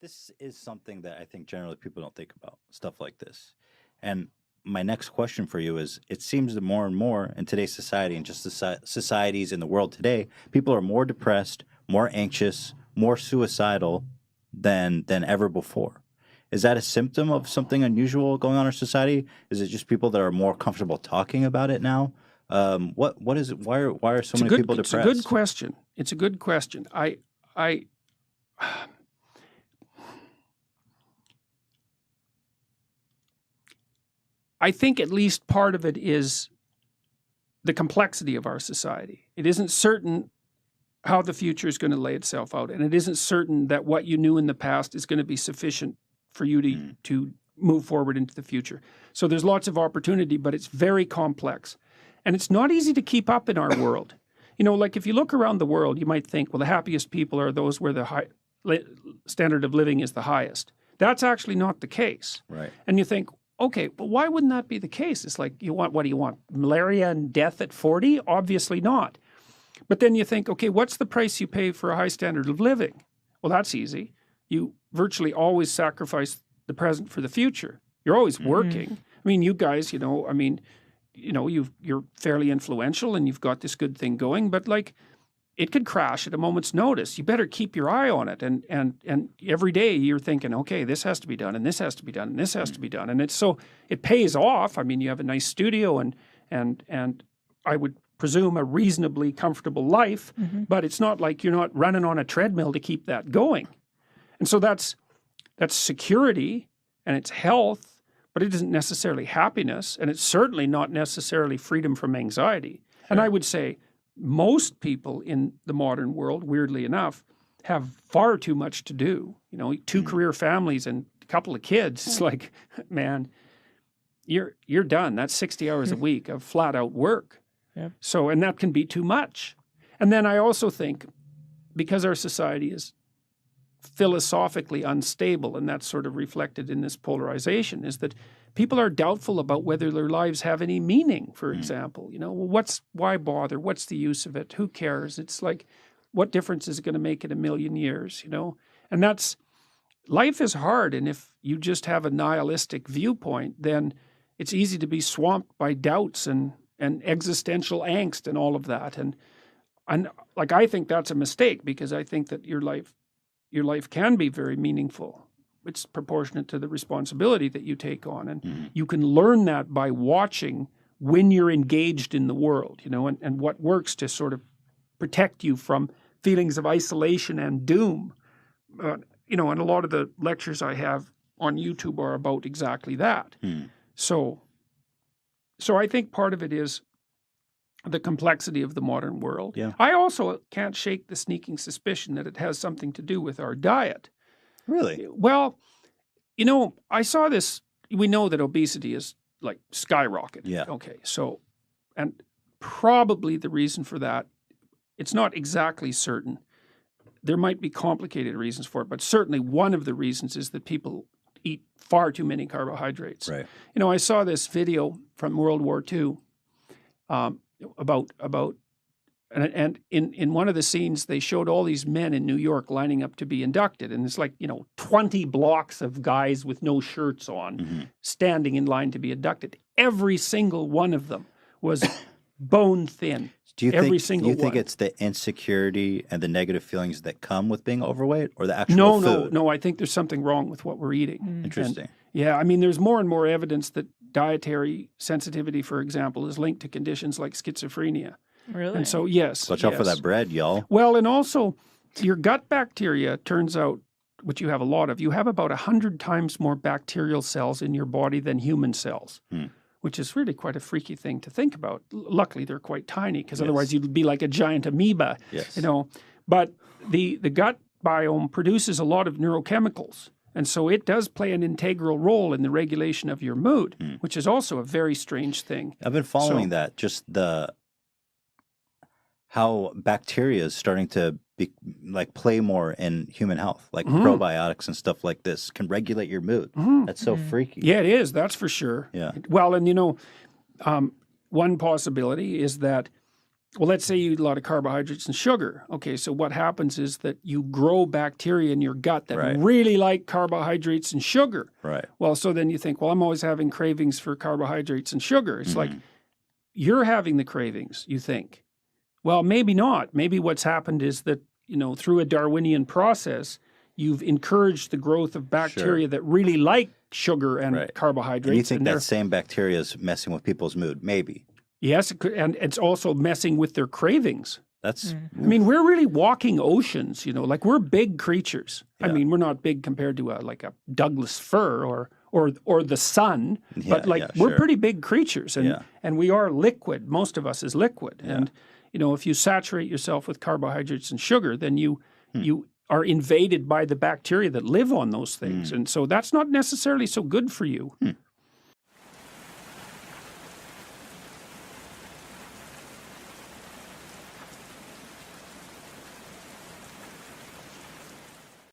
This is something that I think generally people don't think about, stuff like this. And my next question for you is, it seems that more and more in today's society and just societies in the world today, people are more depressed, more anxious, more suicidal than ever before. Is that a symptom of something unusual going on in our society? Is it just people that are more comfortable talking about it now? What is it? Why are so many people It's depressed? a good question. It's a good question. I think at least part of it is the complexity of our society. It isn't certain how the future is going to lay itself out, and it isn't certain that what you knew in the past is going to be sufficient for you to move forward into the future. So there's lots of opportunity, but it's very complex. And it's not easy to keep up in our world. You know, like if you look around the world, you might think, well, the happiest people are those where the standard of living is the highest. That's actually not the case. Right. And you think, okay, but why wouldn't that be the case? It's like, what do you want? Malaria and death at 40? Obviously not. But then you think, okay, what's the price you pay for a high standard of living? Well, that's easy. You virtually always sacrifice the present for the future. You're always working. I mean, you guys, you're fairly influential and you've got this good thing going, but like it could crash at a moment's notice. You better keep your eye on it. And every day you're thinking, okay, this has to be done and this has to be done and this has to be done. And it pays off. I mean, you have a nice studio and I would presume a reasonably comfortable life, but it's not like you're not running on a treadmill to keep that going. And so that's security and it's health, but it isn't necessarily happiness, and it's certainly not necessarily freedom from anxiety. Sure. And I would say most people in the modern world, weirdly enough, have far too much to do. You know, 2 career families and a couple of kids. It's like, man, you're done. That's 60 hours a week of flat out work. Yeah. So, and that can be too much. And then I also think, because our society is philosophically unstable, and that's sort of reflected in this polarization, is that people are doubtful about whether their lives have any meaning, for example. You know, well, why bother? What's the use of it? Who cares? It's like, what difference is it going to make in a million years, you know? And life is hard, and if you just have a nihilistic viewpoint, then it's easy to be swamped by doubts and existential angst and all of that. And like, I think that's a mistake, because I think that your life can be very meaningful. It's proportionate to the responsibility that you take on. And you can learn that by watching when you're engaged in the world, you know, and what works to sort of protect you from feelings of isolation and doom. You know, and a lot of the lectures I have on YouTube are about exactly that. So I think part of it is the complexity of the modern world. Yeah. I also can't shake the sneaking suspicion that it has something to do with our diet. Really? Well, you know, I saw this. We know that obesity is like skyrocketed. Yeah. Okay. So, and probably the reason for that, it's not exactly certain. There might be complicated reasons for it, but certainly one of the reasons is that people eat far too many carbohydrates. Right. You know, I saw this video from World War II about and in one of the scenes they showed all these men in New York lining up to be inducted, and it's like, you know, 20 blocks of guys with no shirts on standing in line to be inducted. Every single one of them was bone thin. Do you Every think it's the insecurity and the negative feelings that come with being overweight, or the actual food? No, I think there's something wrong with what we're eating. Interesting. And, yeah, I mean, there's more and more evidence that dietary sensitivity, for example, is linked to conditions like schizophrenia. Really? And so, yes. Watch out for that bread, y'all. Well, and also your gut bacteria, turns out, which you have a lot of, you have about 100 times more bacterial cells in your body than human cells, which is really quite a freaky thing to think about. Luckily, they're quite tiny, because otherwise you'd be like a giant amoeba, you know. But the gut biome produces a lot of neurochemicals. And so it does play an integral role in the regulation of your mood, which is also a very strange thing. I've been following that, just how bacteria is starting to play more in human health, like probiotics and stuff like this can regulate your mood. That's so freaky. Yeah, it is. That's for sure. Yeah. Well, and you know, one possibility is that Well, let's say you eat a lot of carbohydrates and sugar. Okay, so what happens is that you grow bacteria in your gut that Right. really like carbohydrates and sugar. Right. Well, so then you think, well, I'm always having cravings for carbohydrates and sugar. It's like you're having the cravings, you think. Well, maybe not. Maybe what's happened is that, through a Darwinian process, you've encouraged the growth of bacteria that really like sugar and Right. carbohydrates. And you think they're- that same bacteria is messing with people's mood? Maybe. Yes, it could, and it's also messing with their cravings. That's I mean, we're really walking oceans, like we're big creatures. I Yeah. mean, we're not big compared to a Douglas fir or the sun, but Yeah, we're sure. pretty big creatures, and Yeah. and we are liquid. Most of us is liquid, and if you saturate yourself with carbohydrates and sugar, then you are invaded by the bacteria that live on those things, and so that's not necessarily so good for you.